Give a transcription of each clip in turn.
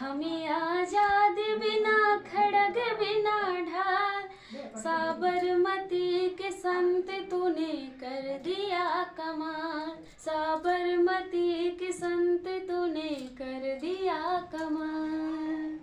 हमें आजाद बिना खड़ग बिना ढाल, साबरमती के संत तूने कर दिया कमाल, साबरमती के संत तूने कर दिया कमाल।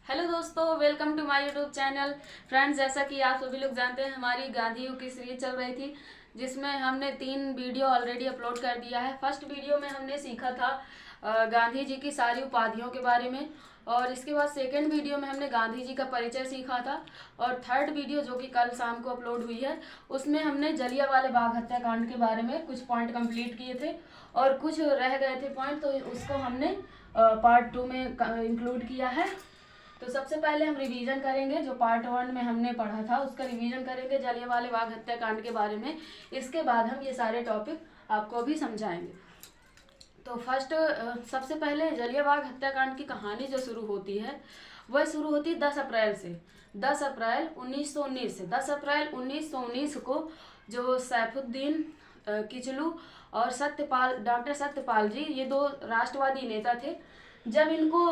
हेलो दोस्तों, welcome to my YouTube channel. Friends, जैसा कि आप सभी लोग जानते हैं, हमारी गांधी युग की सीरीज चल रही थी जिसमें हमने 3 वीडियो ऑलरेडी अपलोड कर दिया है। फर्स्ट वीडियो में हमने सीखा था गांधी जी की सारी उपाधियों के बारे में, और इसके बाद सेकंड वीडियो में हमने गांधी जी का परिचय सीखा था, और थर्ड वीडियो जो कि कल शाम को अपलोड हुई है उसमें हमने जलियांवाला बाग हत्याकांड के बारे में कुछ पॉइंट कंप्लीट किए थे और कुछ रह गए थे पॉइंट, तो उसको हमने पार्ट 2 में इंक्लूड किया है। तो सबसे पहले हम रिवीजन करेंगे, जो पार्ट 1 में हमने पढ़ा था उसका रिवीजन करेंगे जलियांवाला बाग हत्याकांड के बारे में। इसके बाद हम ये सारे टॉपिक आपको भी समझाएंगे। तो फर्स्ट सबसे पहले जलियांवाला बाग हत्याकांड की कहानी जो शुरू होती है वह शुरू होती है 10 अप्रैल से। 10 अप्रैल 1919 से 10 अप्रैल 1919 को जो सैफुद्दीन किचलू और डॉक्टर सत्यपाल जी, ये 2 राष्ट्रवादी नेता थे, जब इनको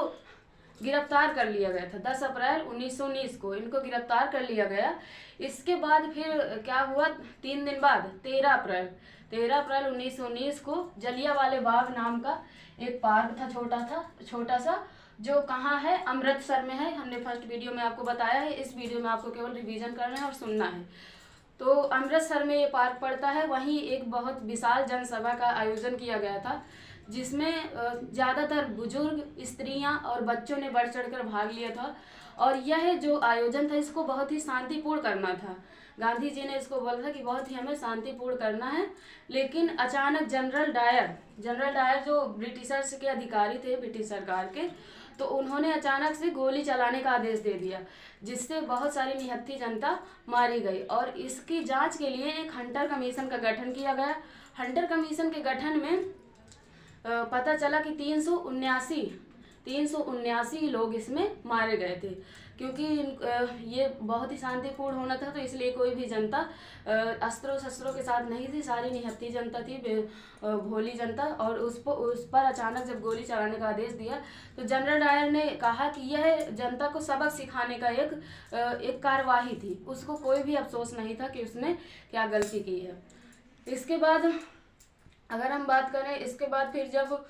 गिरफ्तार कर लिया गया था 10 अप्रैल 1919 को इनको गिरफ्तार कर लिया गया। इसके बाद फिर क्या हुआ, 3 दिन बाद 13 अप्रैल 1919 को जलियांवाला बाग नाम का एक पार्क था, छोटा सा, जो कहाँ है, अमृतसर में है। हमने फर्स्ट वीडियो में आपको बताया है, इस वीडियो में आपको केवल रिवीजन करना है और सुनना है। तो अमृतसर में ये पार्क पड़ता है, वहीं एक बहुत विशाल जनसभा का आयोजन किया गया था जिसमें ज़्यादातर बुजुर्ग, स्त्रियां और बच्चों ने बढ़ चढ़कर भाग लिया था। और यह जो आयोजन था इसको बहुत ही शांतिपूर्ण करना था। गांधी जी ने इसको बोला था कि बहुत ही हमें शांतिपूर्ण करना है, लेकिन अचानक जनरल डायर जो ब्रिटिशर्स के अधिकारी थे, ब्रिटिश सरकार के, तो उन्होंने अचानक से गोली चलाने का आदेश दे दिया, जिससे बहुत सारी निहत्थी जनता मारी गई। और इसकी जांच के लिए एक हंटर कमीशन का गठन किया गया। हंटर कमीशन के गठन में पता चला कि 379 लोग इसमें मारे गए थे, क्योंकि ये बहुत ही शांतिपूर्ण होना था, तो इसलिए कोई भी जनता अस्त्रों शस्त्रों के साथ नहीं थी, सारी निहत्थी जनता थी, भोली जनता। और उस पर अचानक जब गोली चलाने का आदेश दिया तो जनरल डायर ने कहा कि यह जनता को सबक सिखाने का एक कार्यवाही थी, उसको कोई भी अफसोस नहीं था कि उसने क्या गलती की है। इसके बाद अगर हम बात करें, इसके बाद फिर जब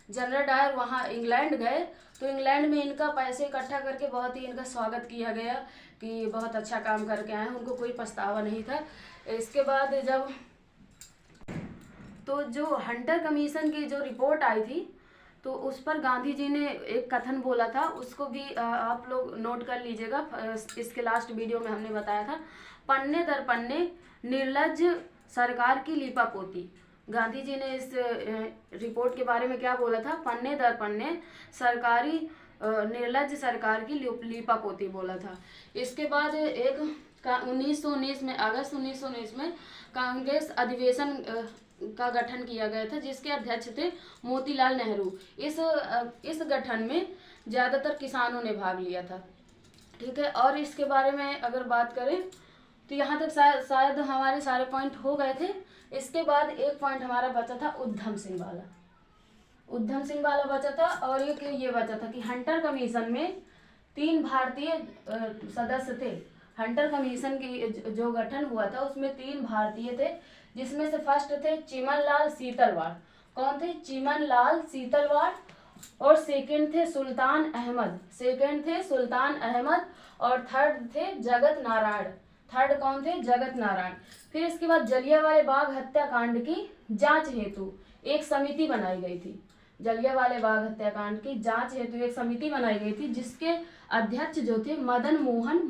जनरल डायर वहाँ इंग्लैंड गए तो इंग्लैंड में इनका पैसे इकट्ठा करके बहुत ही इनका स्वागत किया गया कि बहुत अच्छा काम करके आए, उनको कोई पछतावा नहीं था। इसके बाद जब तो जो हंटर कमीशन की जो रिपोर्ट आई थी तो उस पर गांधी जी ने एक कथन बोला था, उसको भी आप लोग नोट कर लीजिएगा। इसके लास्ट वीडियो में हमने बताया था, पन्ने दर पन्ने निर्लज्ज सरकार की लीपापोती। गांधी जी ने इस रिपोर्ट के बारे में क्या बोला था, पन्ने दर पन्ने निर्लज्ज सरकार की लीपापोती बोला था। इसके बाद 1919 में, अगस्त 1919 में कांग्रेस अधिवेशन का गठन किया गया था, जिसके अध्यक्ष थे मोतीलाल नेहरू। इस गठन में ज़्यादातर किसानों ने भाग लिया था, ठीक है। और इसके बारे में अगर बात करें तो यहाँ तक शायद हमारे सारे पॉइंट हो गए थे। इसके बाद एक पॉइंट हमारा बचा था उधम सिंह वाला बचा था, और ये बचा था कि हंटर कमीशन में 3 भारतीय सदस्य थे। हंटर कमीशन की जो गठन हुआ था उसमें 3 भारतीय थे, जिसमें से फर्स्ट थे चिमनलाल सीतलवाड़। कौन थे? चिमनलाल सीतलवाड़। और सेकंड थे सुल्तान अहमद, और थर्ड थे जगत नारायण। थर्ड कौन थे? जगत नारायण। फिर इसके बाद जलियांवाला बाग हत्याकांड की जांच हेतु एक समिति बनाई गई थी। जलियांवाला बाग हत्याकांड की जांच हेतु एक समिति बनाई गई थी, जिसके अध्यक्ष जो थे मदन मोहन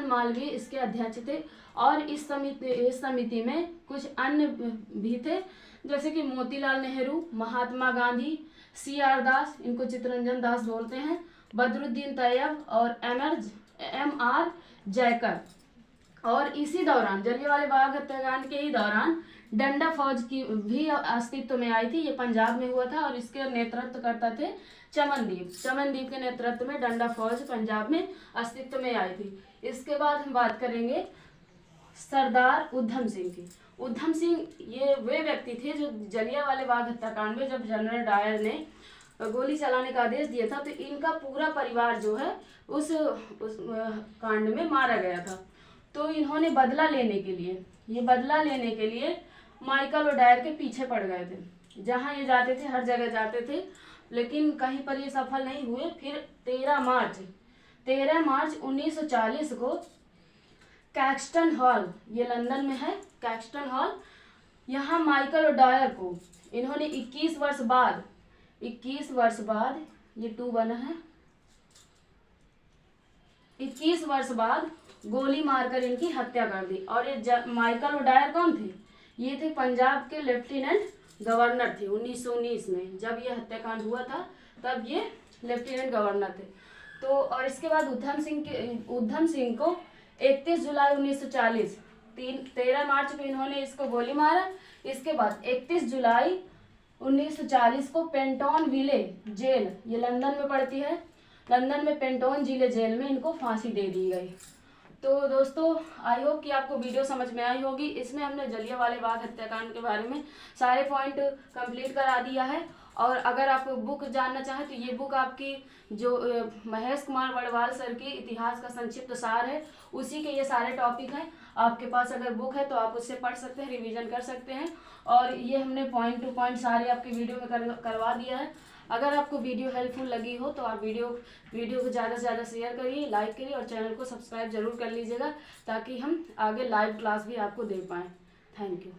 मालवीय इसके अध्यक्ष थे। और इस समिति में कुछ अन्य भी थे, जैसे कि मोतीलाल नेहरू, महात्मा गांधी, CR दास, इनको चित्तरंजन दास बोलते हैं, बदरुद्दीन तैयब और MR जयकर। और इसी दौरान जलियांवाला बाग हत्याकांड के ही दौरान डंडा फौज की भी अस्तित्व में आई थी। ये पंजाब में हुआ था और इसके नेतृत्व करता थे चमनदीप के नेतृत्व में डंडा फौज पंजाब में अस्तित्व में आई थी। इसके बाद हम बात करेंगे सरदार उधम सिंह की। उधम सिंह ये वे व्यक्ति थे जो जलियांवाला बाग हत्याकांड में जब जनरल डायर ने गोली चलाने का आदेश दिया था, तो इनका पूरा परिवार जो है उस कांड में मारा गया था। तो इन्होंने बदला लेने के लिए, ये बदला लेने के लिए माइकल ओडायर के पीछे पड़ गए थे। जहाँ ये जाते थे हर जगह जाते थे, लेकिन कहीं पर ये सफल नहीं हुए। फिर 13 मार्च 1940 को कैक्सटन हॉल, ये लंदन में है कैक्सटन हॉल, यहाँ माइकल ओडायर को इन्होंने 21 वर्ष बाद ये 2 बना है, 21 वर्ष बाद गोली मारकर इनकी हत्या कर दी। और ये माइकल ओडायर कौन थे? ये थे पंजाब के लेफ्टिनेंट गवर्नर थे 1919 में, जब ये हत्याकांड हुआ था तब ये लेफ्टिनेंट गवर्नर थे। तो और इसके बाद उधम सिंह को 31 जुलाई 1940, 13 मार्च को इन्होंने इसको गोली मारा। इसके बाद 31 जुलाई 1940 को पेंटोन विले जेल, ये लंदन में पड़ती है, लंदन में पेंटोन जिले जेल में इनको फांसी दे दी गई। तो दोस्तों आई होप कि आपको वीडियो समझ में आई होगी। इसमें हमने जलियांवाला बाग हत्याकांड के बारे में सारे पॉइंट कंप्लीट करा दिया है। और अगर आप बुक जानना चाहें तो ये बुक आपकी जो महेश कुमार बड़वाल सर की इतिहास का संक्षिप्त सार है, उसी के ये सारे टॉपिक हैं। आपके पास अगर बुक है तो आप उससे पढ़ सकते हैं, रिवीजन कर सकते हैं। और ये हमने पॉइंट टू पॉइंट सारे आपके वीडियो में करवा दिया है। अगर आपको वीडियो हेल्पफुल लगी हो तो आप वीडियो को ज़्यादा से ज़्यादा शेयर करिए, लाइक करिए और चैनल को सब्सक्राइब जरूर कर लीजिएगा, ताकि हम आगे लाइव क्लास भी आपको दे पाएँ। Thank you.